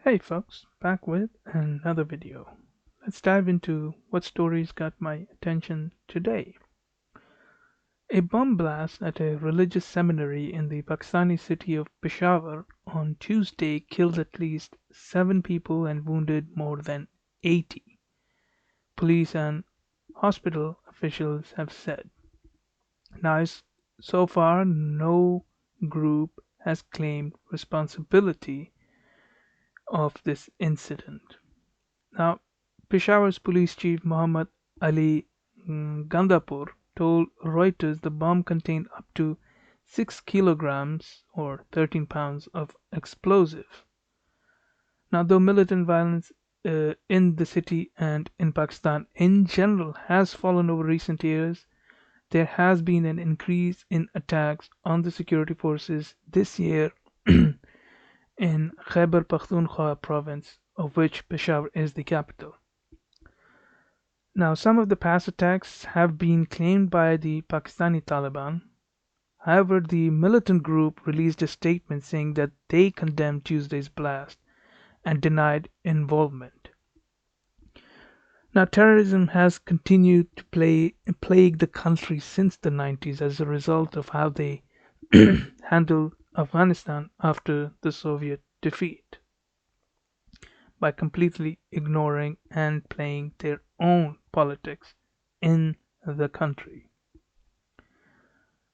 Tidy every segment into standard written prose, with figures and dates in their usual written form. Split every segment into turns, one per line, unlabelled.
Hey folks, back with another video. Let's dive into what stories got my attention today. A bomb blast at a religious seminary in the Pakistani city of Peshawar on Tuesday killed at least 7 people and wounded more than 80, police and hospital officials have said. Now, so far, no group has claimed responsibility of this incident. Now, Peshawar's police chief Muhammad Ali Gandapur told Reuters the bomb contained up to 6 kilograms or 13 pounds of explosive. Now, though militant violence in the city and in Pakistan in general has fallen over recent years, there has been an increase in attacks on the security forces this year in Khyber Pakhtunkhwa province, of which Peshawar is the capital. Now, some of the past attacks have been claimed by the Pakistani Taliban. However, the militant group released a statement saying that they condemned Tuesday's blast and denied involvement. Now, terrorism has continued to plague the country since the 90s as a result of how they handled Afghanistan after the Soviet defeat, by completely ignoring and playing their own politics in the country.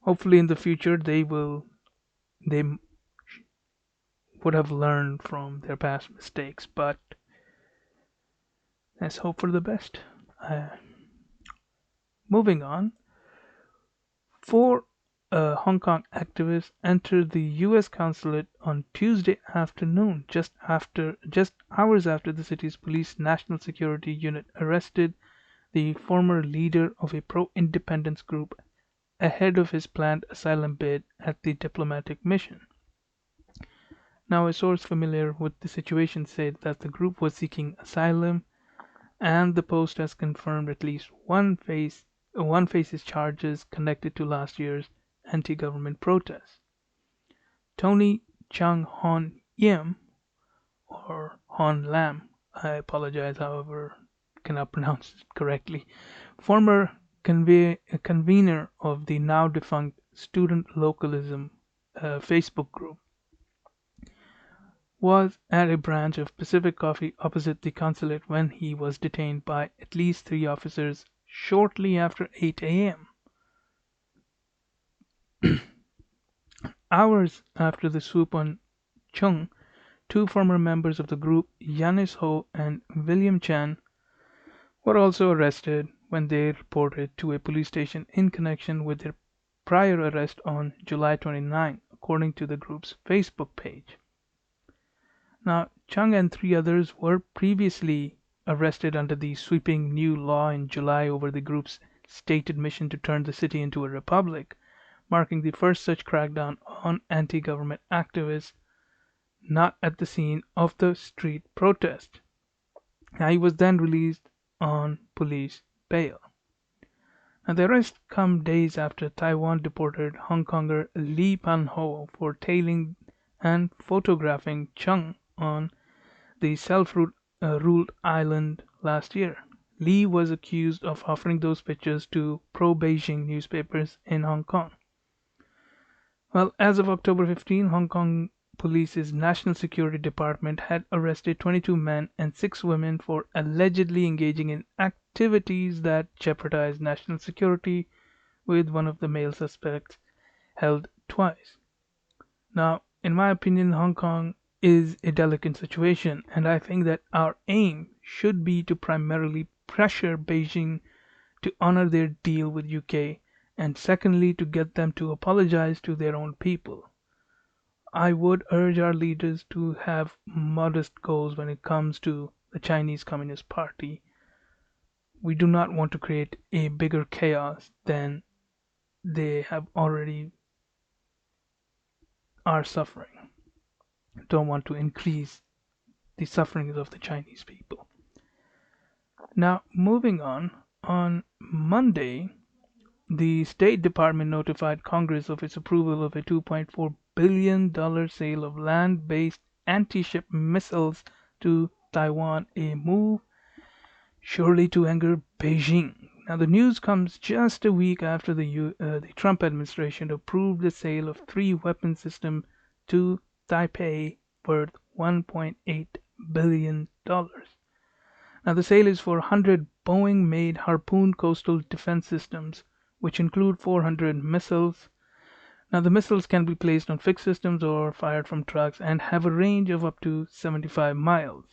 Hopefully in the future they would have learned from their past mistakes, but let's hope for the best. Moving on, four Hong Kong activists entered the U.S. consulate on Tuesday afternoon, just hours after the city's police national security unit arrested the former leader of a pro-independence group ahead of his planned asylum bid at the diplomatic mission. Now, a source familiar with the situation said that the group was seeking asylum, and the Post has confirmed at least one faces charges connected to last year's anti-government protests. Tony Chung Hon Yim, or Hon Lam, I apologize, however, cannot pronounce it correctly, former convener of the now defunct Student Localism Facebook group, was at a branch of Pacific Coffee opposite the consulate when he was detained by at least 3 officers shortly after 8 a.m. Hours after the swoop on Chung, two former members of the group, Yanis Ho and William Chan, were also arrested when they reported to a police station in connection with their prior arrest on July 29, according to the group's Facebook page. Now, Chung and 3 others were previously arrested under the sweeping new law in July over the group's stated mission to turn the city into a republic, marking the first such crackdown on anti-government activists not at the scene of the street protest. Now, he was then released on police bail. Now, the arrest come days after Taiwan deported Hong Konger Lee Pan-ho for tailing and photographing Chung on the self-ruled island last year. Lee was accused of offering those pictures to pro-Beijing newspapers in Hong Kong. Well, as of October 15, Hong Kong Police's National Security Department had arrested 22 men and 6 women for allegedly engaging in activities that jeopardized national security, with one of the male suspects held twice. Now, in my opinion, Hong Kong is a delicate situation, and I think that our aim should be to primarily pressure Beijing to honor their deal with UK, and secondly to get them to apologize to their own people. I would urge our leaders to have modest goals when it comes to the Chinese Communist Party. We do not want to create a bigger chaos than they have already are suffering. Don't want to increase the sufferings of the Chinese people. Now, moving on Monday, the State Department notified Congress of its approval of a $2.4 billion sale of land-based anti-ship missiles to Taiwan, a move surely to anger Beijing. Now, the news comes just a week after the Trump administration approved the sale of three weapon systems to Taipei worth $1.8 billion. Now, the sale is for 100 Boeing made Harpoon coastal defense systems, which include 400 missiles. Now, the missiles can be placed on fixed systems or fired from trucks and have a range of up to 75 miles.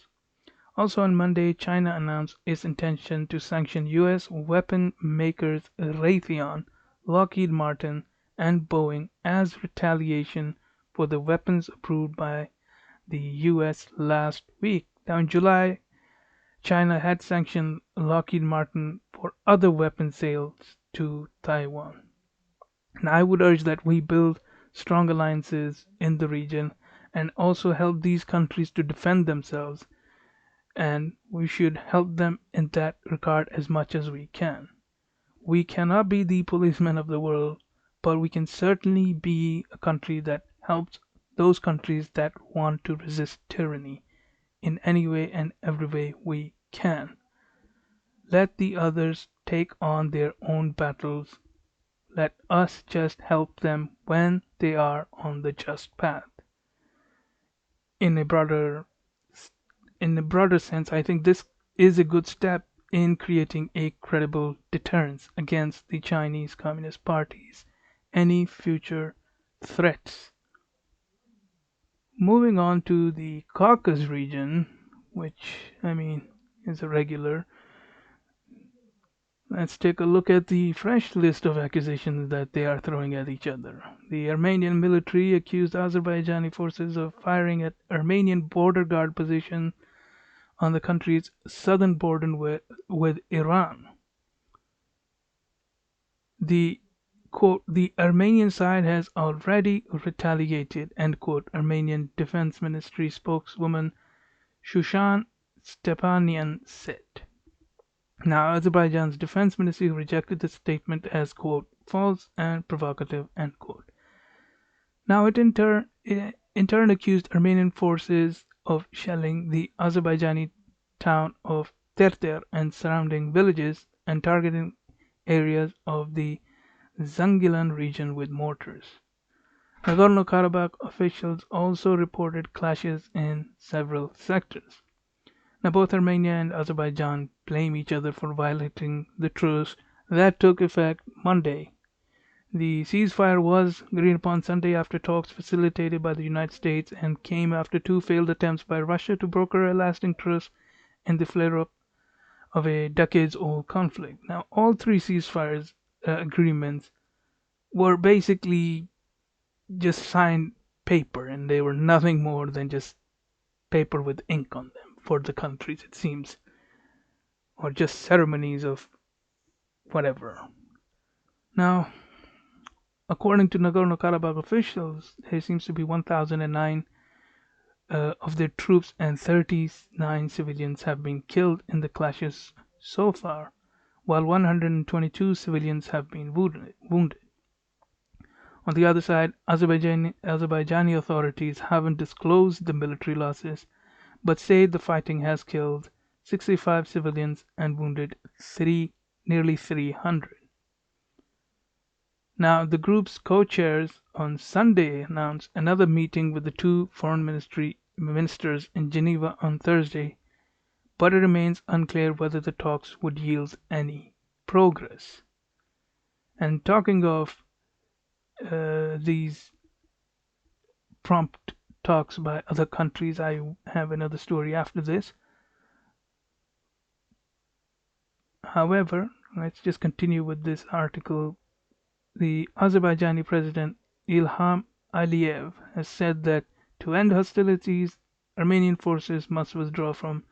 Also on Monday, China announced its intention to sanction U.S. weapon makers Raytheon, Lockheed Martin, and Boeing as retaliation for the weapons approved by the U.S. last week. Now, in July, China had sanctioned Lockheed Martin for other weapon sales to Taiwan. And I would urge that we build strong alliances in the region and also help these countries to defend themselves, and we should help them in that regard as much as we can. We cannot be the policemen of the world, but we can certainly be a country that helps those countries that want to resist tyranny in any way and every way we can. Let the others take on their own battles. Let us just help them when they are on the just path. In a broader in a broader sense, I think this is a good step in creating a credible deterrence against the Chinese Communist Party's any future threats. Moving on to the Caucasus region, which is a regular. Let's take a look at the fresh list of accusations that they are throwing at each other. The Armenian military accused Azerbaijani forces of firing at Armenian border guard position on the country's southern border with Iran. The quote, the Armenian side has already retaliated, end quote, Armenian Defense Ministry spokeswoman Shushan Stepanian said. Now, Azerbaijan's defense ministry rejected the statement as, quote, false and provocative, end quote. Now, it in turn accused Armenian forces of shelling the Azerbaijani town of Terter and surrounding villages and targeting areas of the Zangilan region with mortars. Nagorno-Karabakh officials also reported clashes in several sectors. Now, both Armenia and Azerbaijan blame each other for violating the truce that took effect Monday. The ceasefire was agreed upon Sunday after talks facilitated by the United States and came after two failed attempts by Russia to broker a lasting truce in the flare-up of a decades-old conflict. Now, all three ceasefire agreements were basically just signed paper, and they were nothing more than just paper with ink on them for the countries, it seems, or just ceremonies of whatever. Now, according to Nagorno-Karabakh officials, there seems to be 1,009 of their troops and 39 civilians have been killed in the clashes so far, while 122 civilians have been wounded. On the other side, Azerbaijani authorities haven't disclosed the military losses, but say the fighting has killed 65 civilians and wounded nearly 300. Now, the group's co-chairs on Sunday announced another meeting with the two foreign ministers in Geneva on Thursday, but it remains unclear whether the talks would yield any progress. And talking of these prompt talks by other countries, I have another story after this. However, let's just continue with this article. The Azerbaijani president Ilham Aliyev has said that to end hostilities, Armenian forces must withdraw from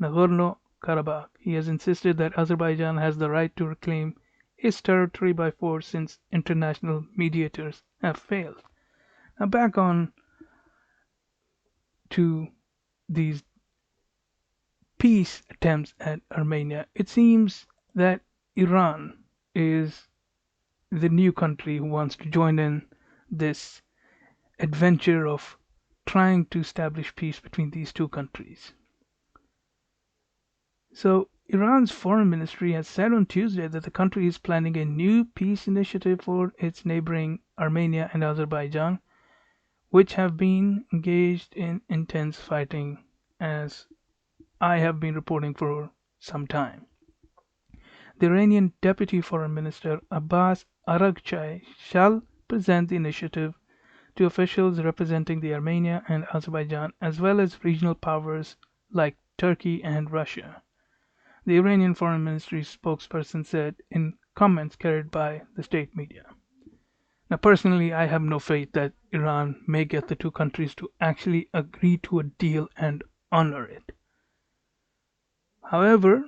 Nagorno-Karabakh. He has insisted that Azerbaijan has the right to reclaim its territory by force since international mediators have failed. Now, back on to these peace attempts at Armenia, it seems that Iran is the new country who wants to join in this adventure of trying to establish peace between these two countries. So, Iran's foreign ministry has said on Tuesday that the country is planning a new peace initiative for its neighboring Armenia and Azerbaijan, which have been engaged in intense fighting, as I have been reporting for some time. The Iranian Deputy Foreign Minister Abbas Araghchi shall present the initiative to officials representing the Armenia and Azerbaijan, as well as regional powers like Turkey and Russia, the Iranian Foreign Ministry spokesperson said in comments carried by the state media. Now, personally, I have no faith that Iran may get the two countries to actually agree to a deal and honor it. However,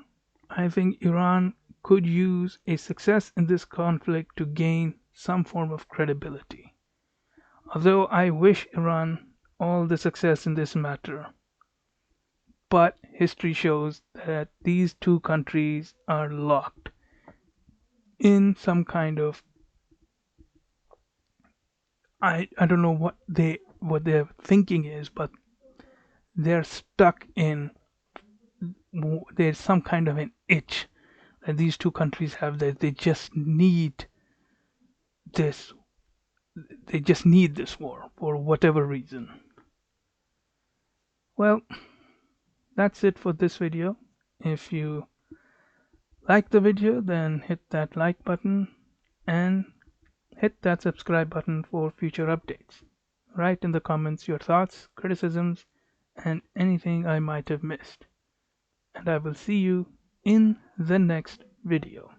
I think Iran could use a success in this conflict to gain some form of credibility. Although I wish Iran all the success in this matter, but history shows that these two countries are locked in some kind of, I don't know what their thinking is, but they're stuck in, there's some kind of an itch that these two countries have, that this they just need this war for whatever reason. Well, that's it for this video. If you like the video, then hit that like button and hit that subscribe button for future updates. Write in the comments your thoughts, criticisms, and anything I might have missed. And I will see you in the next video.